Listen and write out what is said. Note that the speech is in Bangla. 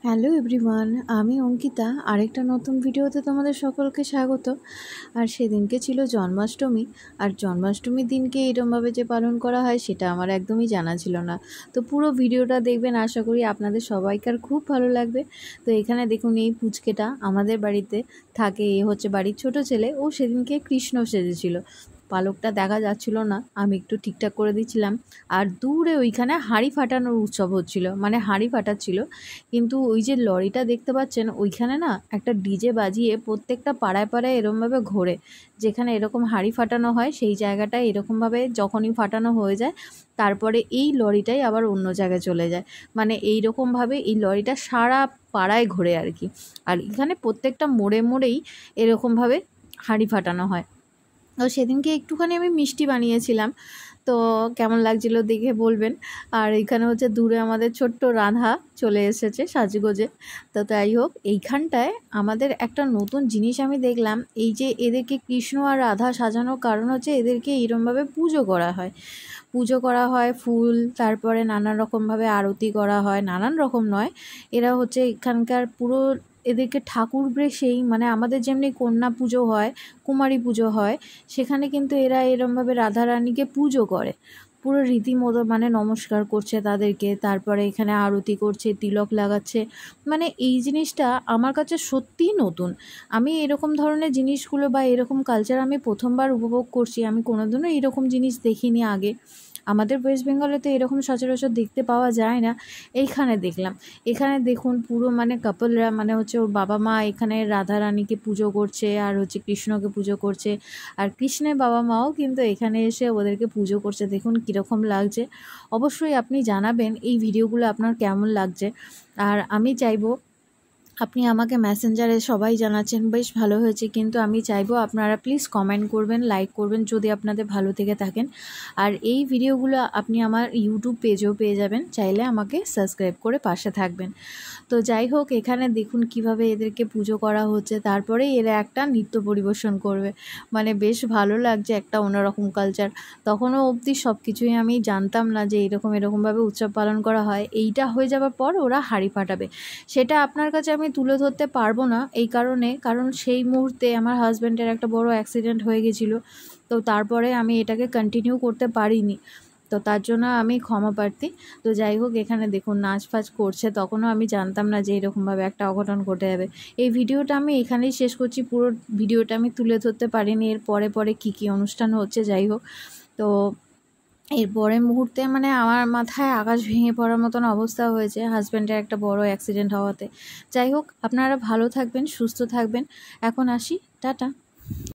হ্যালো এভরিওয়ান, আমি অঙ্কিতা। আরেকটা নতুন ভিডিওতে তোমাদের সকলকে স্বাগত। আর সেদিনকে ছিল জন্মাষ্টমী, আর জন্মাষ্টমীর দিনকে এরমভাবে যে পালন করা হয় সেটা আমার একদমই জানা ছিল না। তো পুরো ভিডিওটা দেখবেন, আশা করি আপনাদের সবাইকার খুব ভালো লাগবে। তো এখানে দেখুন, এই পুচকেটা আমাদের বাড়িতে থাকে, এ হচ্ছে বাড়ির ছোট ছেলে। ও সেদিনকে কৃষ্ণ সেজেছিল, পালকটা দেখা যাচ্ছিল না, আমি একটু ঠিকঠাক করে দিচ্ছিলাম। আর দূরে ওইখানে হাঁড়ি ফাটানোর উৎসব হচ্ছিল, মানে হাঁড়ি ফাটাচ্ছিল। কিন্তু ওই যে লরিটা দেখতে পাচ্ছেন, ওইখানে না একটা ডিজে বাজিয়ে প্রত্যেকটা পাড়ায় পাড়ায় এরকমভাবে ঘোরে। যেখানে এরকম হাঁড়ি ফাটানো হয় সেই জায়গাটায় এরকমভাবে যখনই ফাটানো হয়ে যায়, তারপরে এই লরিটাই আবার অন্য জায়গায় চলে যায়। মানে এই রকমভাবে এই লরিটা সারা পাড়ায় ঘোরে আর কি। আর এখানে প্রত্যেকটা মোড়ে মোড়েই এরকমভাবে হাঁড়ি ফাটানো হয়। তো সেদিনকে একটুখানি আমি মিষ্টি বানিয়েছিলাম, তো কেমন লাগছিল দেখে বলবেন। আর এখানে হচ্ছে দূরে আমাদের ছোট্ট রাধা চলে এসেছে সাজগোজে। তো তাই হোক, এইখানটায় আমাদের একটা নতুন জিনিস আমি দেখলাম। এই যে এদেরকে কৃষ্ণ আর রাধা সাজানোর কারণ হচ্ছে এদেরকে এরমভাবে পুজো করা হয়। পুজো করা হয় ফুল, তারপরে নানান রকমভাবে আরতি করা হয়, নানান রকম নয়, এরা হচ্ছে এখানকার পুরো এদেরকে ঠাকুর সেই, মানে আমাদের যেমনি কন্যা পুজো হয়, কুমারী পুজো হয়, সেখানে কিন্তু এরা এরমভাবে রাধারানীকে পুজো করে পুরো রীতিমতো, মানে নমস্কার করছে তাদেরকে, তারপরে এখানে আরতি করছে, তিলক লাগাচ্ছে। মানে এই জিনিসটা আমার কাছে সত্যিই নতুন। আমি এরকম ধরনের জিনিসগুলো বা এরকম কালচার আমি প্রথমবার উপভোগ করছি। আমি কোনোদিনও এরকম জিনিস দেখিনি আগে। আমাদের ওয়েস্ট বেঙ্গলে তো এরকম সচরাচর দেখতে পাওয়া যায় না। এইখানে দেখলাম। এখানে দেখুন পুরো মানে কাপলরা, মানে হচ্ছে ওর বাবা মা এখানে রাধারানীকে পুজো করছে, আর হচ্ছে কৃষ্ণকে পুজো করছে। আর কৃষ্ণের বাবা মাও কিন্তু এখানে এসে ওদেরকে পুজো করছে। দেখুন কীরকম লাগছে। অবশ্যই আপনি জানাবেন এই ভিডিওগুলো আপনার কেমন লাগছে। আর আমি চাইবো, আপনি আমাকে মেসেঞ্জারে সবাই জানাচ্ছেন বেশ ভালো হয়েছে, কিন্তু আমি চাইবো আপনারা প্লিজ কমেন্ট করবেন, লাইক করবেন যদি আপনাদের ভালো থেকে থাকেন। আর এই ভিডিওগুলো আপনি আমার ইউটিউব পেজেও পেয়ে যাবেন, চাইলে আমাকে সাবস্ক্রাইব করে পাশে থাকবেন। তো যাই হোক, এখানে দেখুন কিভাবে এদেরকে পুজো করা হচ্ছে, তারপরে এরা একটা নৃত্য পরিবেশন করবে। মানে বেশ ভালো লাগছে, একটা অন্যরকম কালচার। তখনও অবধি সব কিছুই আমি জানতাম না যে এরকমভাবে উৎসব পালন করা হয়। এইটা হয়ে যাওয়ার পর ওরা হাঁড়ি ফাটাবে, সেটা আপনার কাছে আমি তুলে ধরতে পারবো না, এই কারণ সেই মুহূর্তে আমার হাজব্যান্ডের একটা বড় অ্যাক্সিডেন্ট হয়ে গেছিলো। তো তারপরে আমি এটাকে কন্টিনিউ করতে পারিনি, তো তার জন্য আমি ক্ষমা প্রার্থী। তো যাই হোক, এখানে দেখুন নাচ ফাচ করছে, তখনও আমি জানতাম না যে এরকমভাবে একটা অঘটন ঘটে যাবে। এই ভিডিওটা আমি এখানেই শেষ করছি, পুরো ভিডিওটা আমি তুলে ধরতে পারিনি এর পরে কী কী অনুষ্ঠান হচ্ছে। যাই হোক, তো এর পরের মুহূর্তে মানে আমার মাথায় আকাশ ভেঙে পড়ার মতন অবস্থা হয়েছে হাজব্যান্ডের একটা বড় অ্যাক্সিডেন্ট হওয়াতে। যাই হোক, আপনারা ভালো থাকবেন, সুস্থ থাকবেন। এখন আসি, টাটা।